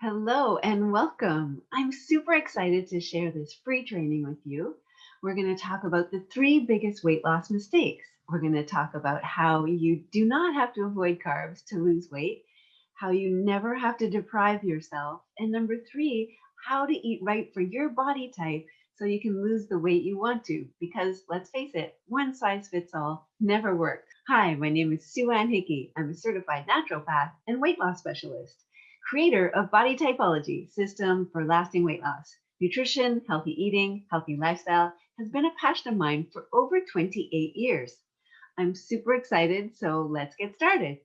Hello and welcome. I'm super excited to share this free training with you. We're going to talk about the three biggest weight loss mistakes. We're going to talk about how you do not have to avoid carbs to lose weight, how you never have to deprive yourself, and number three, how to eat right for your body type so you can lose the weight you want to. Because let's face it, one size fits all never works. Hi, my name is Sue Ann Hickey. I'm a certified naturopath and weight loss specialist, creator of Body Typology System for Lasting Weight Loss. Nutrition, healthy eating, healthy lifestyle has been a passion of mine for over 28 years. I'm super excited, so let's get started.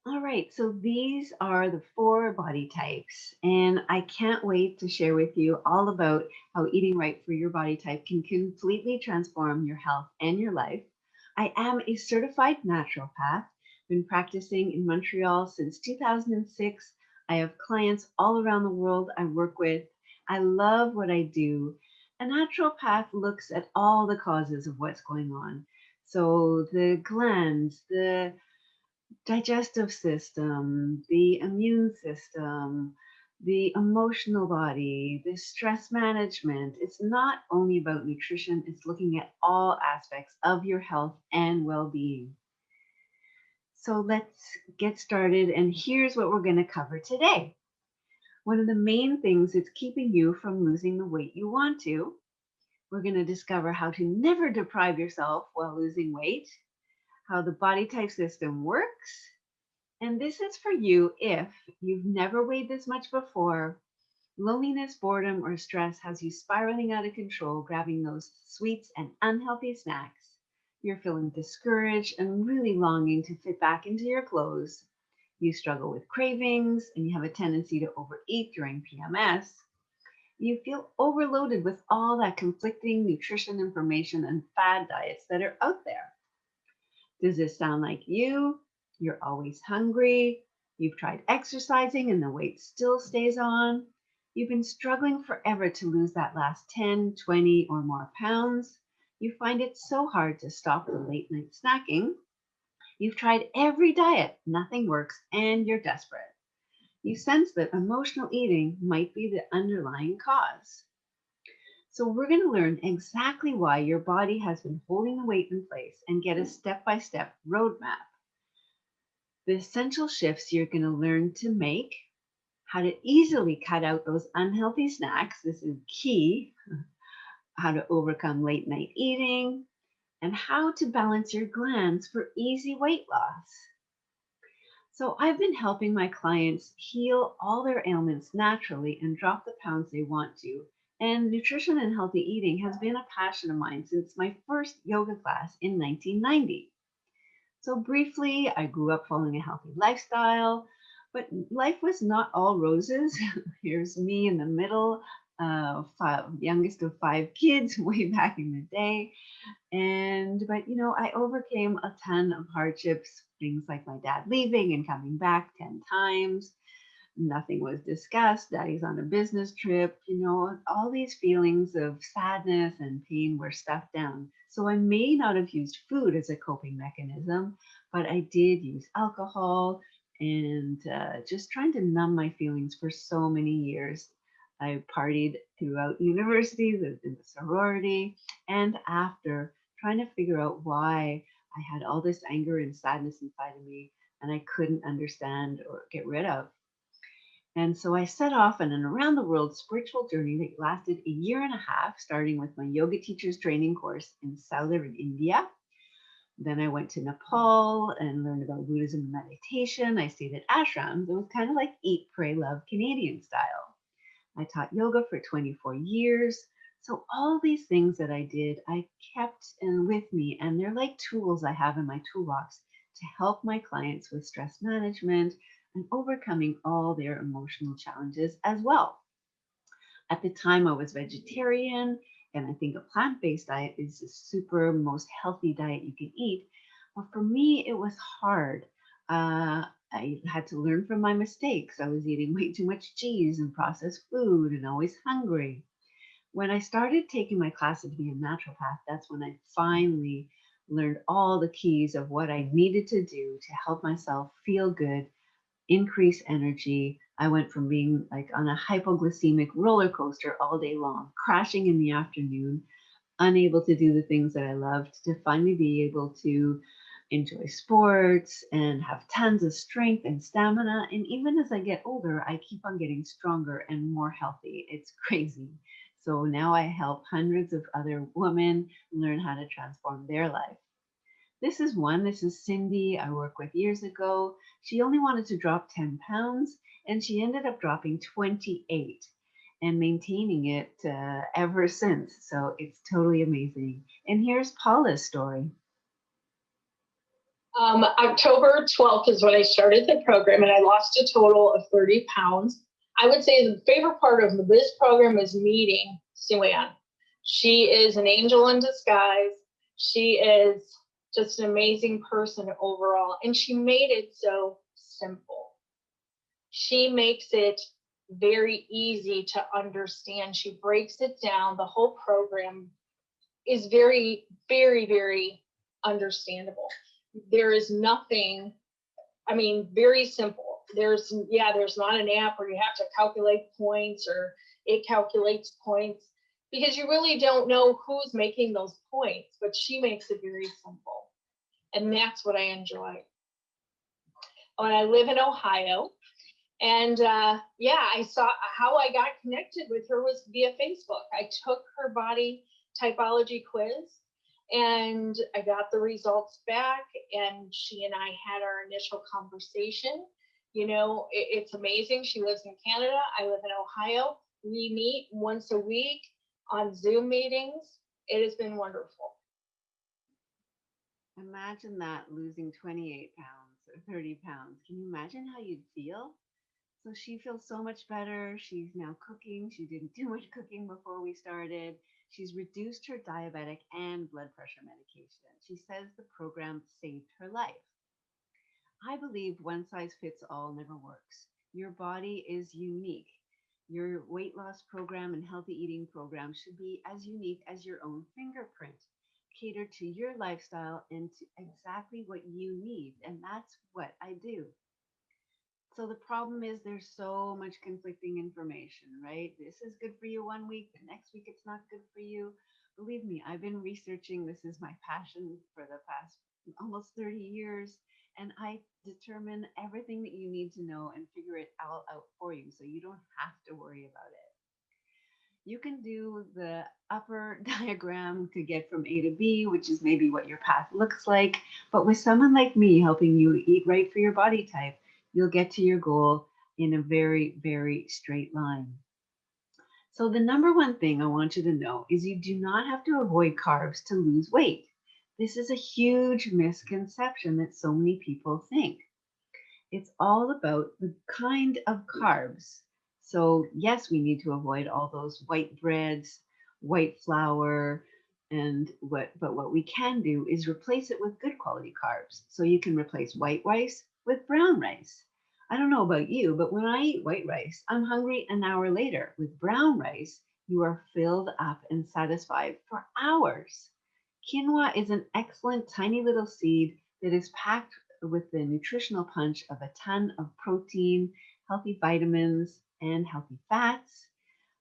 All right, so these are the four body types, and I can't wait to share with you all about how eating right for your body type can completely transform your health and your life. I am a certified naturopath, been practicing in Montreal since 2006. I have clients all around the world I work with. I love what I do. A naturopath looks at all the causes of what's going on. So the glands, the digestive system, the immune system, the emotional body, the stress management. It's not only about nutrition, it's looking at all aspects of your health and well being. So let's get started. And here's what we're going to cover today. One of the main things is keeping you from losing the weight you want to. We're going to discover how to never deprive yourself while losing weight, how the body type system works. And this is for you if you've never weighed this much before, loneliness, boredom, or stress has you spiraling out of control, grabbing those sweets and unhealthy snacks. You're feeling discouraged and really longing to fit back into your clothes. You struggle with cravings and you have a tendency to overeat during PMS. You feel overloaded with all that conflicting nutrition information and fad diets that are out there. Does this sound like you? You're always hungry. You've tried exercising and the weight still stays on. You've been struggling forever to lose that last 10, 20, or more pounds. You find it so hard to stop the late night snacking. You've tried every diet, nothing works, and you're desperate. You sense that emotional eating might be the underlying cause. So, we're going to learn exactly why your body has been holding the weight in place and get a step by step roadmap. The essential shifts you're going to learn to make, how to easily cut out those unhealthy snacks. This is key. How to overcome late night eating, and how to balance your glands for easy weight loss. So, I've been helping my clients heal all their ailments naturally and drop the pounds they want to. And nutrition and healthy eating has been a passion of mine since my first yoga class in 1990. So, briefly, I grew up following a healthy lifestyle, but life was not all roses. Here's me in the middle, youngest of five kids, way back in the day. But I overcame a ton of hardships, things like my dad leaving and coming back 10 times. Nothing was discussed. Daddy's on a business trip. All these feelings of sadness and pain were stuffed down. So I may not have used food as a coping mechanism, but I did use alcohol and just trying to numb my feelings for so many years. I partied throughout university, lived in the sorority, and after trying to figure out why I had all this anger and sadness inside of me and I couldn't understand or get rid of. And so I set off on an around the world spiritual journey that lasted a year and a half, starting with my yoga teacher's training course in southern India. Then I went to Nepal and learned about Buddhism and meditation. I stayed at ashrams. It was kind of like eat, pray, love Canadian style. I taught yoga for 24 years. So all these things that I did, I kept with me, and they're like tools I have in my toolbox to help my clients with stress management and overcoming all their emotional challenges as well. At the time, I was vegetarian, and I think a plant based diet is the super most healthy diet you can eat. But for me, it was hard. I had to learn from my mistakes. I was eating way too much cheese and processed food and always hungry. When I started taking my classes to be a naturopath, that's when I finally learned all the keys of what I needed to do to help myself feel good, increase energy. I went from being like on a hypoglycemic roller coaster all day long, crashing in the afternoon, unable to do the things that I loved, to finally be able to enjoy sports and have tons of strength and stamina. And even as I get older, I keep on getting stronger and more healthy. It's crazy. So now I help hundreds of other women learn how to transform their life. This is one. This is Cindy, I worked with years ago. She only wanted to drop 10 pounds and she ended up dropping 28 and maintaining it ever since. So it's totally amazing. And here's Paula's story. October 12th is when I started the program, and I lost a total of 30 pounds. I would say the favorite part of this program is meeting Sue-Ann. She is an angel in disguise. She is just an amazing person overall, and she made it so simple. She makes it very easy to understand. She breaks it down. The whole program is very, very, very understandable. There is nothing, I mean, very simple. There's not an app where you have to calculate points or it calculates points, because you really don't know who's making those points, but she makes it very simple. And that's what I enjoy. Oh, and I live in Ohio. And I saw how I got connected with her was via Facebook. I took her body typology quiz and I got the results back, and she and I had our initial conversation. You know, it's amazing. She lives in Canada. I live in Ohio. We meet once a week on Zoom meetings. It has been wonderful. Imagine that, losing 28 pounds or 30 pounds. Can you imagine how you'd feel? So she feels so much better. She's now cooking. She didn't do much cooking before we started. She's reduced her diabetic and blood pressure medication. She says the program saved her life. I believe one size fits all never works. Your body is unique. Your weight loss program and healthy eating program should be as unique as your own fingerprint. Cater to your lifestyle and to exactly what you need. And that's what I do. So the problem is there's so much conflicting information, right? This is good for you one week, the next week it's not good for you. Believe me, I've been researching. This is my passion for the past almost 30 years. And I determine everything that you need to know and figure it all out for you so you don't have to worry about it. You can do the upper diagram to get from A to B, which is maybe what your path looks like. But with someone like me helping you eat right for your body type, you'll get to your goal in a very, very straight line. So the number one thing I want you to know is you do not have to avoid carbs to lose weight. This is a huge misconception that so many people think. It's all about the kind of carbs. So yes, we need to avoid all those white breads, white flour, but what we can do is replace it with good quality carbs. So you can replace white rice with brown rice. I don't know about you, but when I eat white rice, I'm hungry an hour later. With brown rice, you are filled up and satisfied for hours. Quinoa is an excellent tiny little seed that is packed with the nutritional punch of a ton of protein, healthy vitamins, and healthy fats.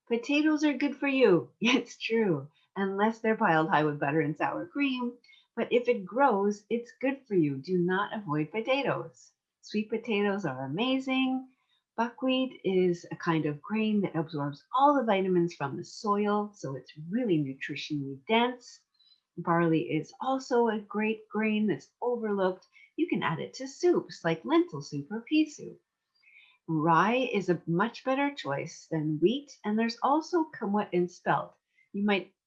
Potatoes are good for you. It's true, unless they're piled high with butter and sour cream. But if it grows, it's good for you. Do not avoid potatoes. Sweet potatoes are amazing. Buckwheat is a kind of grain that absorbs all the vitamins from the soil, so it's really nutritionally dense. Barley is also a great grain that's overlooked. You can add it to soups like lentil soup or pea soup. Rye is a much better choice than wheat, and there's also kamut and spelt.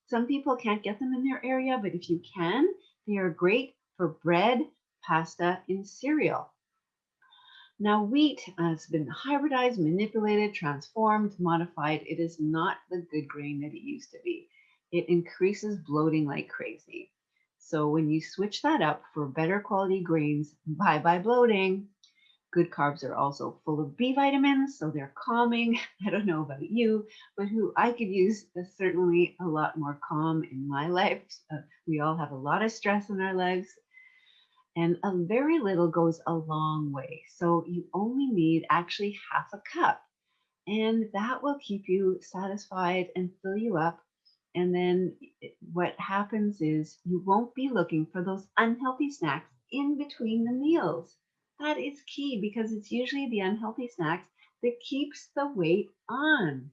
Some people can't get them in their area, but if you can, they are great for bread, pasta, and cereal. Now, wheat has been hybridized, manipulated, transformed, modified. It is not the good grain that it used to be. It increases bloating like crazy. So when you switch that up for better quality grains, bye bye bloating. Good carbs are also full of B vitamins, so they're calming. I don't know about you, but I could use certainly a lot more calm in my life. We all have a lot of stress in our lives, and a very little goes a long way. So you only need actually half a cup. And that will keep you satisfied and fill you up. And then what happens is you won't be looking for those unhealthy snacks in between the meals. That is key because it's usually the unhealthy snacks that keeps the weight on.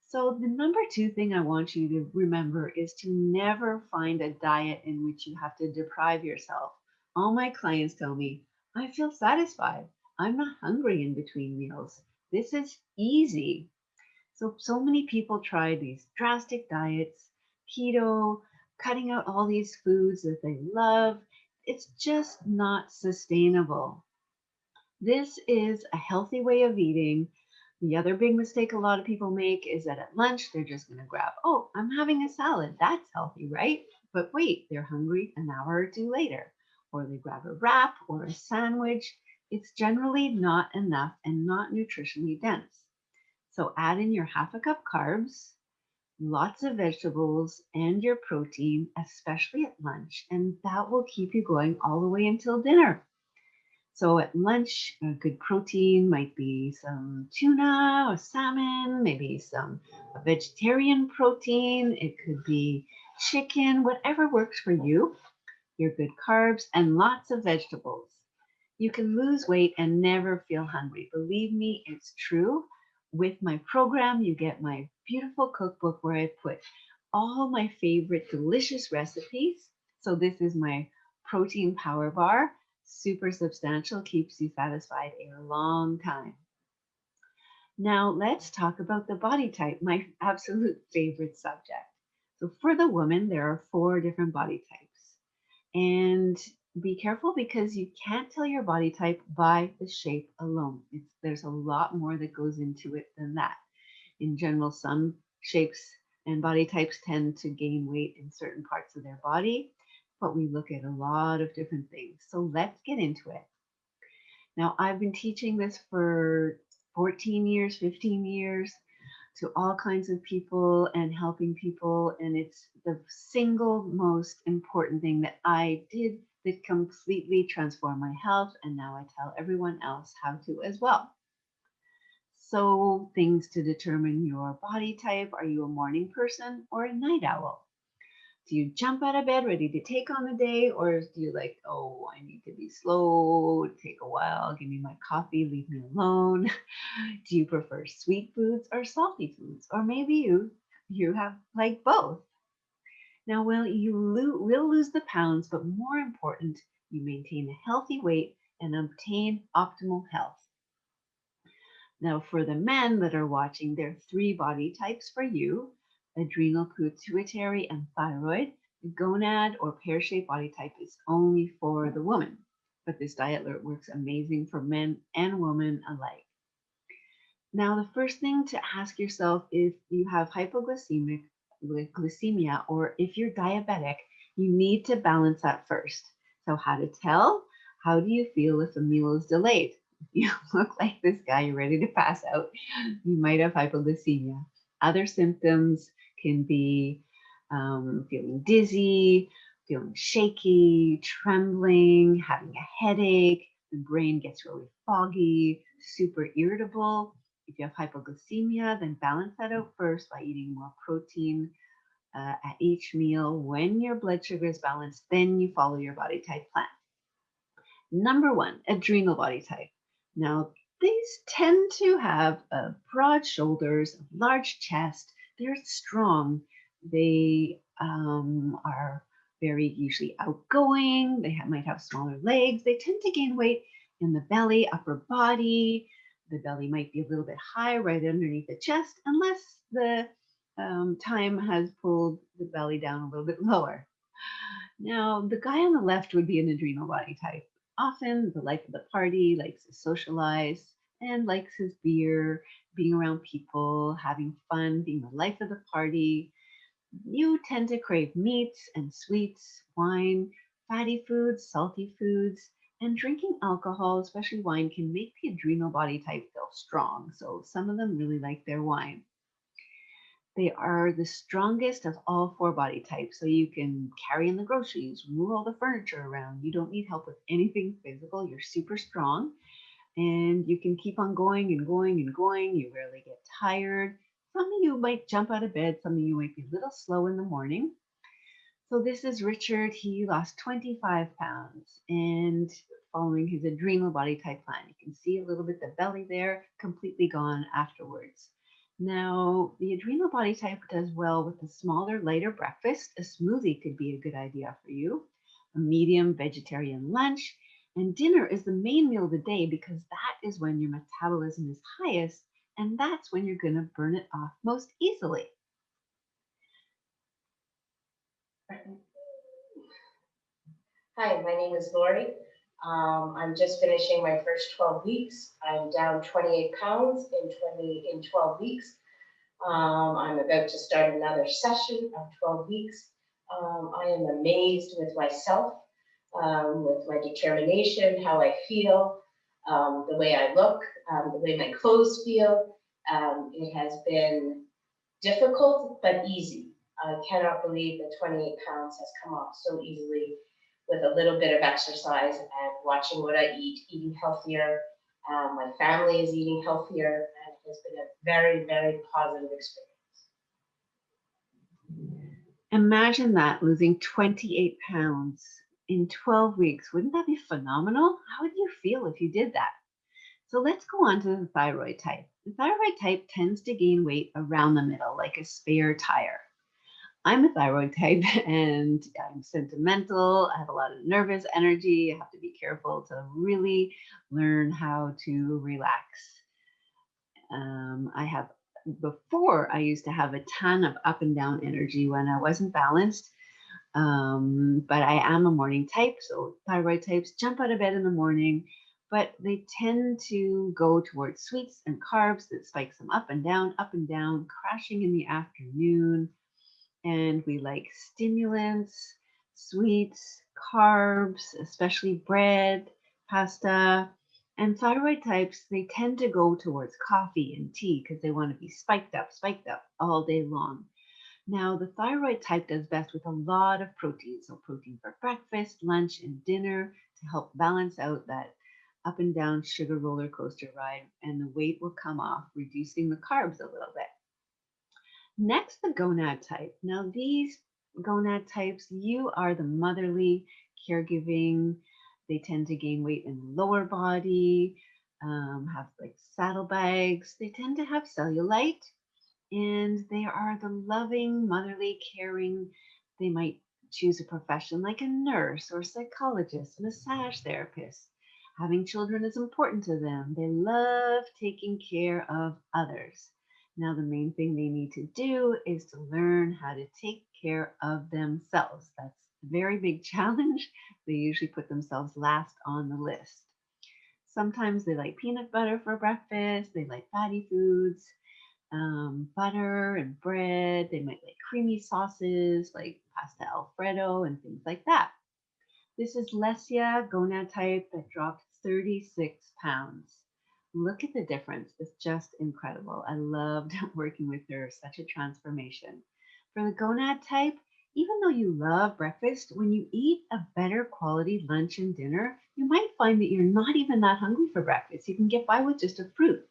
So the number two thing I want you to remember is to never find a diet in which you have to deprive yourself. All my clients tell me, I feel satisfied. I'm not hungry in between meals. This is easy. So many people try these drastic diets, keto, cutting out all these foods that they love. It's just not sustainable. This is a healthy way of eating. The other big mistake a lot of people make is that at lunch they're just going to grab, oh, I'm having a salad. That's healthy, right? But wait, they're hungry an hour or two later. Or they grab a wrap or a sandwich. It's generally not enough and not nutritionally dense. So add in your half a cup carbs, lots of vegetables, and your protein, especially at lunch, and that will keep you going all the way until dinner. So at lunch, a good protein might be some tuna or salmon, maybe some vegetarian protein. It could be chicken, whatever works for you. Your good carbs and lots of vegetables. You can lose weight and never feel hungry. Believe me, it's true. With my program, you get my beautiful cookbook where I put all my favorite delicious recipes. So this is my protein power bar, super substantial, keeps you satisfied a long time. Now let's talk about the body type, my absolute favorite subject. So for the woman, there are four different body types. And be careful because you can't tell your body type by the shape alone. There's a lot more that goes into it than that. In general, some shapes and body types tend to gain weight in certain parts of their body, but we look at a lot of different things. So let's get into it. Now, I've been teaching this for 14 years, 15 years to all kinds of people and helping people. And it's the single most important thing that I did that completely transformed my health. And now I tell everyone else how to as well. So, things to determine your body type: are you a morning person or a night owl? Do you jump out of bed ready to take on the day, or do you like, oh, I need to be slow, take a while, give me my coffee, leave me alone? Do you prefer sweet foods or salty foods? Or maybe you have like both. Now, will lose the pounds, but more important, you maintain a healthy weight and obtain optimal health. Now, for the men that are watching, there are three body types for you: adrenal, pituitary, and thyroid. The gonad or pear-shaped body type is only for the woman, but this diet works amazing for men and women alike. Now, the first thing to ask yourself if you have hypoglycemic glycemia or if you're diabetic, you need to balance that first. So, how to tell? How do you feel if a meal is delayed? You look like this guy, you're ready to pass out. You might have hypoglycemia. Other symptoms can be feeling dizzy, feeling shaky, trembling, having a headache, the brain gets really foggy, super irritable. If you have hypoglycemia, then balance that out first by eating more protein at each meal. When your blood sugar is balanced, then you follow your body type plan. Number one, adrenal body type. Now, these tend to have broad shoulders, large chest. They're strong. They are very usually outgoing. Might have smaller legs. They tend to gain weight in the belly, upper body. The belly might be a little bit high right underneath the chest, unless the time has pulled the belly down a little bit lower. Now, the guy on the left would be an adrenal body type. Often the life of the party, likes to socialize, and likes his beer, being around people, having fun, being the life of the party. You tend to crave meats and sweets, wine, fatty foods, salty foods, and drinking alcohol, especially wine, can make the adrenal body type feel strong. So some of them really like their wine. They are the strongest of all four body types. So you can carry in the groceries, move all the furniture around. You don't need help with anything physical. You're super strong. and you can keep on going and going and going. You rarely get tired. Some of you might jump out of bed. Some of you might be a little slow in the morning. So this is Richard. He lost 25 pounds and following his adrenal body type plan. You can see a little bit the belly there, completely gone afterwards. Now, the adrenal body type does well with a smaller, lighter breakfast. A smoothie could be a good idea for you. A medium vegetarian lunch. And dinner is the main meal of the day because that is when your metabolism is highest and that's when you're going to burn it off most easily. Hi, my name is Lori. I'm just finishing my first 12 weeks. I'm down 28 pounds in 12 weeks. I'm about to start another session of 12 weeks. I am amazed with myself, with my determination, how I feel, the way I look, the way my clothes feel. It has been difficult, but easy. I cannot believe that 28 pounds has come off so easily with a little bit of exercise and watching what I eat, eating healthier. My family is eating healthier, and it has been a very, very positive experience. Imagine that, losing 28 pounds in 12 weeks. Wouldn't that be phenomenal? How would you feel if you did that? So let's go on to the thyroid type. The thyroid type tends to gain weight around the middle, like a spare tire. I'm a thyroid type and I'm sentimental. I have a lot of nervous energy. I have to be careful to really learn how to relax. Before I used to have a ton of up and down energy when I wasn't balanced. But I am a morning type, so thyroid types jump out of bed in the morning, but they tend to go towards sweets and carbs that spikes them up and down, crashing in the afternoon. And we like stimulants, sweets, carbs, especially bread, pasta. And thyroid types, they tend to go towards coffee and tea because they want to be spiked up all day long. Now, the thyroid type does best with a lot of protein. So protein for breakfast, lunch, and dinner to help balance out that up and down sugar roller coaster ride, and the weight will come off, reducing the carbs a little bit. Next, the gonad type. Now, these gonad types, you are the motherly, caregiving. They tend to gain weight in the lower body, have like saddlebags. They tend to have cellulite, and they are the loving, motherly, caring. They might choose a profession like a nurse or psychologist, massage therapist. Having children is important to them. They love taking care of others. Now, the main thing they need to do is to learn how to take care of themselves. That's a very big challenge. They usually put themselves last on the list. Sometimes they like peanut butter for breakfast. They like fatty foods, butter and bread. They might like creamy sauces like pasta Alfredo and things like that. This is Lesia, gonad type, that dropped 36 pounds. Look at the difference. It's just incredible. I loved working with her, such a transformation. For the gonad type, even though you love breakfast, when you eat a better quality lunch and dinner, you might find that you're not even that hungry for breakfast. You can get by with just a fruit.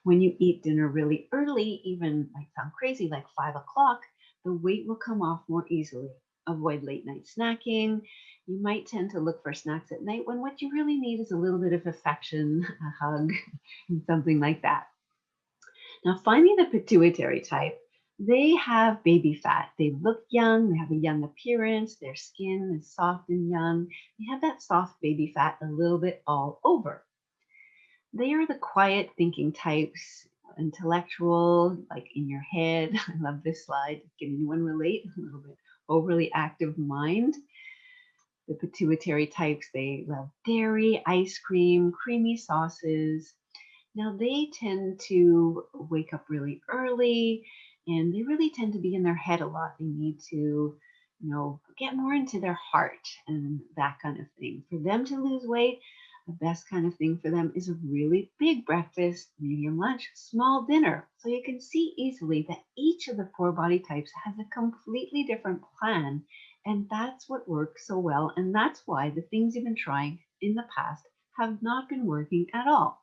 When you eat dinner really early, even might sound crazy, like 5 o'clock, the weight will come off more easily. Avoid late night snacking. You might tend to look for snacks at night when what you really need is a little bit of affection, a hug, and something like that. Now, finally, the pituitary type. They have baby fat. They look young. They have a young appearance. Their skin is soft and young. They have that soft baby fat a little bit all over. They are the quiet thinking types, intellectual, like in your head. I love this slide. Can anyone relate? A little bit overly active mind. The pituitary types, they love dairy, ice cream, creamy sauces. Now they tend to wake up really early and they really tend to be in their head a lot. They need to, get more into their heart and that kind of thing. For them to lose weight, the best kind of thing for them is a really big breakfast, medium lunch, small dinner. So you can see easily that each of the 4 body types has a completely different plan. And that's what works so well. And that's why the things you've been trying in the past have not been working at all.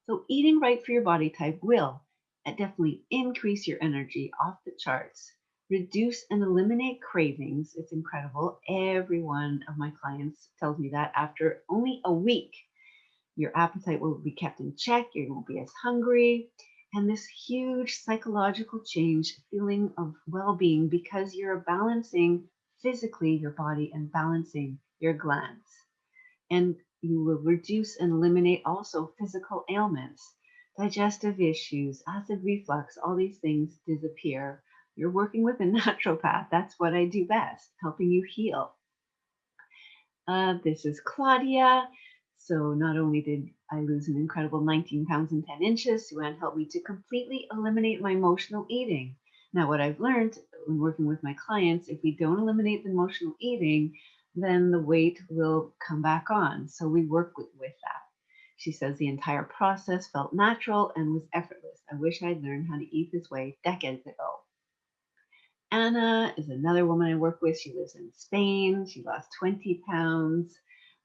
So eating right for your body type will definitely increase your energy off the charts, reduce and eliminate cravings. It's incredible. Every one of my clients tells me that after only a week, your appetite will be kept in check, you won't be as hungry, and this huge psychological change, feeling of well-being because you're balancing physically your body and balancing your glands. And you will reduce and eliminate also physical ailments, digestive issues, acid reflux, all these things disappear. You're working with a naturopath. That's what I do best, helping you heal. This is Claudia. So not only did I lose an incredible 19 pounds and 10 inches, Sue Ann helped me to completely eliminate my emotional eating. Now, what I've learned when working with my clients, if we don't eliminate the emotional eating, then the weight will come back on. So we work with that. She says the entire process felt natural and was effortless. I wish I'd learned how to eat this way decades ago. Anna is another woman I work with. She lives in Spain. She lost 20 pounds.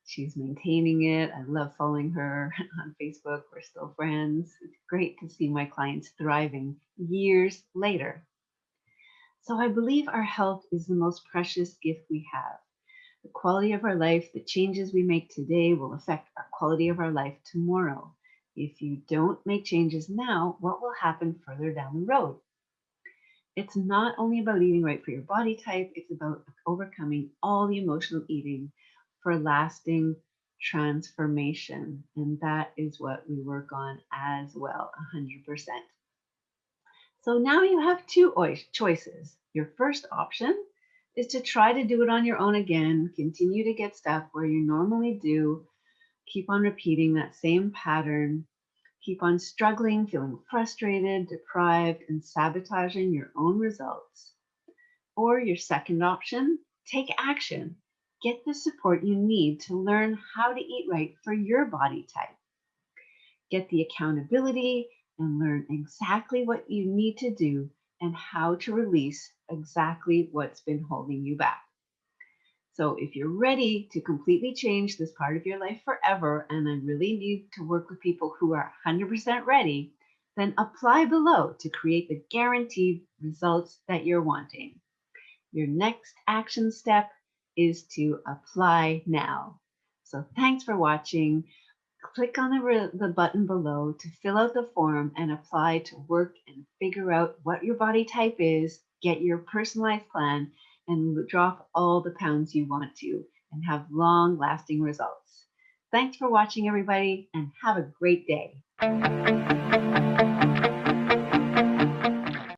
She's maintaining it. I love following her on Facebook. We're still friends. It's great to see my clients thriving years later. So I believe our health is the most precious gift we have. The quality of our life, the changes we make today will affect our quality of our life tomorrow. If you don't make changes now, what will happen further down the road? It's not only about eating right for your body type, it's about overcoming all the emotional eating for lasting transformation. And that is what we work on as well, 100%. So now you have two choices. Your first option is to try to do it on your own again, continue to get stuff where you normally do, keep on repeating that same pattern, keep on struggling, feeling frustrated, deprived, and sabotaging your own results. Or your second option, take action. Get the support you need to learn how to eat right for your body type. Get the accountability and learn exactly what you need to do and how to release exactly what's been holding you back. So if you're ready to completely change this part of your life forever, and I really need to work with people who are 100% ready, then apply below to create the guaranteed results that you're wanting. Your next action step is to apply now. So thanks for watching. Click on the button below to fill out the form and apply to work and figure out what your body type is, get your personalized plan, and drop all the pounds you want to and have long-lasting results. Thanks for watching, everybody, and have a great day.